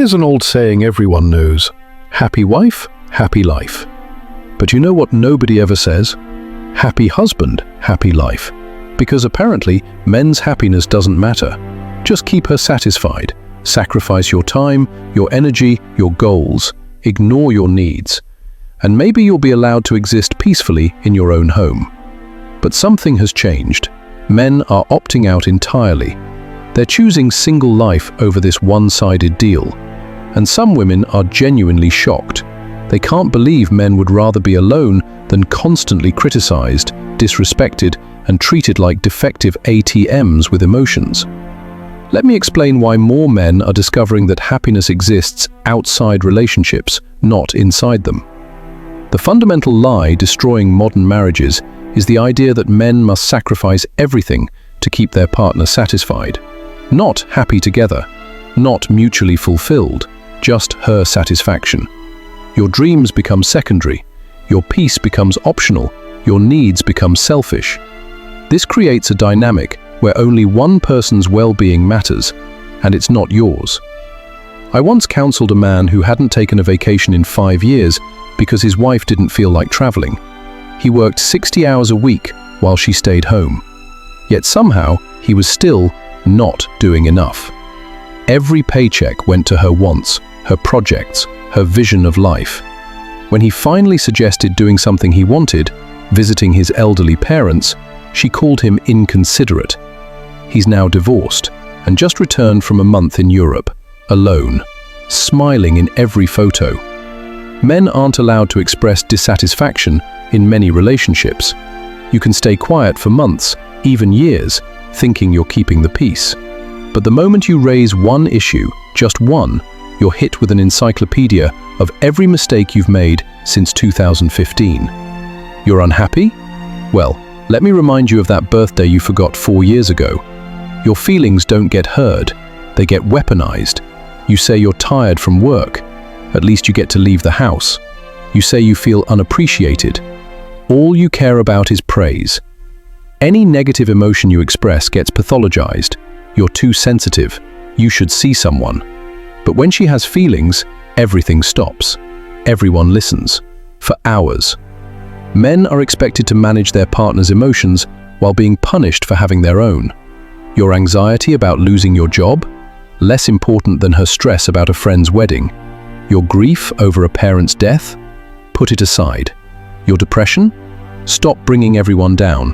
Here's an old saying everyone knows: happy wife, happy life. But you know what nobody ever says? Happy husband, happy life. Because apparently, men's happiness doesn't matter. Just keep her satisfied. Sacrifice your time, your energy, your goals. Ignore your needs. And maybe you'll be allowed to exist peacefully in your own home. But something has changed. Men are opting out entirely. They're choosing single life over this one-sided deal. And some women are genuinely shocked. They can't believe men would rather be alone than constantly criticized, disrespected, and treated like defective ATMs with emotions. Let me explain why more men are discovering that happiness exists outside relationships, not inside them. The fundamental lie destroying modern marriages is the idea that men must sacrifice everything to keep their partner satisfied. Not happy together, not mutually fulfilled, just her satisfaction. Your dreams become secondary, your peace becomes optional, your needs become selfish. This creates a dynamic where only one person's well-being matters, and it's not yours. I once counseled a man who hadn't taken a vacation in 5 years because his wife didn't feel like traveling. He worked 60 hours a week while she stayed home. Yet somehow, he was still not doing enough. Every paycheck went to her wants, her projects, her vision of life. When he finally suggested doing something he wanted, visiting his elderly parents, she called him inconsiderate. He's now divorced and just returned from a month in Europe, alone, smiling in every photo. Men aren't allowed to express dissatisfaction in many relationships. You can stay quiet for months, even years, thinking you're keeping the peace. But the moment you raise one issue, just one, you're hit with an encyclopedia of every mistake you've made since 2015. You're unhappy? Well, let me remind you of that birthday you forgot 4 years ago. Your feelings don't get heard, they get weaponized. You say you're tired from work. At least you get to leave the house. You say you feel unappreciated. All you care about is praise. Any negative emotion you express gets pathologized. You're too sensitive. You should see someone. But when she has feelings, everything stops. Everyone listens. For hours. Men are expected to manage their partner's emotions while being punished for having their own. Your anxiety about losing your job? Less important than her stress about a friend's wedding. Your grief over a parent's death? Put it aside. Your depression? Stop bringing everyone down.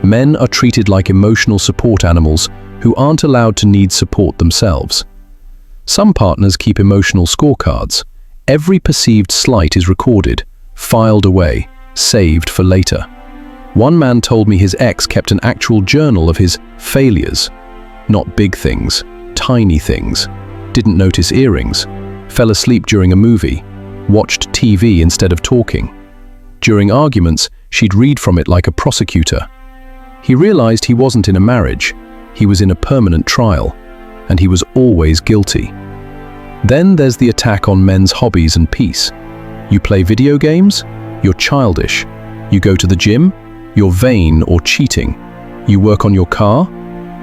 Men are treated like emotional support animals who aren't allowed to need support themselves. Some partners keep emotional scorecards. Every perceived slight is recorded, filed away, saved for later. One man told me his ex kept an actual journal of his failures. Not big things, tiny things. Didn't notice earrings. Fell asleep during a movie. Watched TV instead of talking. During arguments, she'd read from it like a prosecutor. He realized he wasn't in a marriage. He was in a permanent trial. And he was always guilty. Then there's the attack on men's hobbies and peace. You play video games? You're childish. You go to the gym? You're vain or cheating. You work on your car?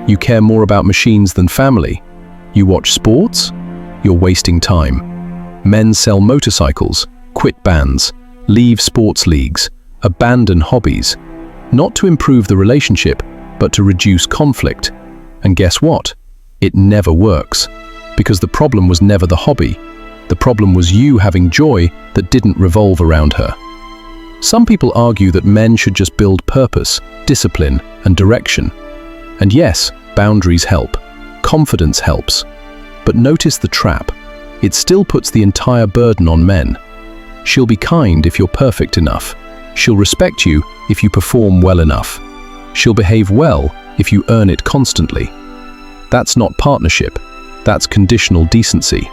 You care more about machines than family. You watch sports? You're wasting time. Men sell motorcycles, quit bands, leave sports leagues, abandon hobbies. Not to improve the relationship, but to reduce conflict. And guess what? It never works. Because the problem was never the hobby. The problem was you having joy that didn't revolve around her. Some people argue that men should just build purpose, discipline, and direction. And yes, boundaries help. Confidence helps. But notice the trap. It still puts the entire burden on men. She'll be kind if you're perfect enough. She'll respect you if you perform well enough. She'll behave well if you earn it constantly. That's not partnership. That's conditional decency.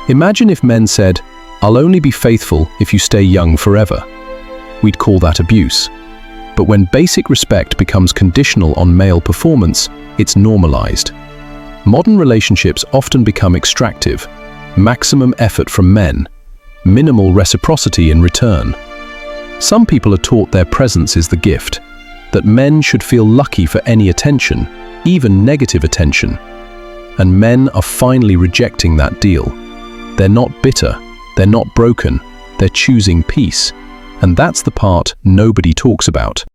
Imagine if men said, "I'll only be faithful if you stay young forever." We'd call that abuse. But when basic respect becomes conditional on male performance, it's normalized. Modern relationships often become extractive. Maximum effort from men. Minimal reciprocity in return. Some people are taught their presence is the gift, that men should feel lucky for any attention, even negative attention. And men are finally rejecting that deal. They're not bitter, they're not broken, they're choosing peace. And that's the part nobody talks about.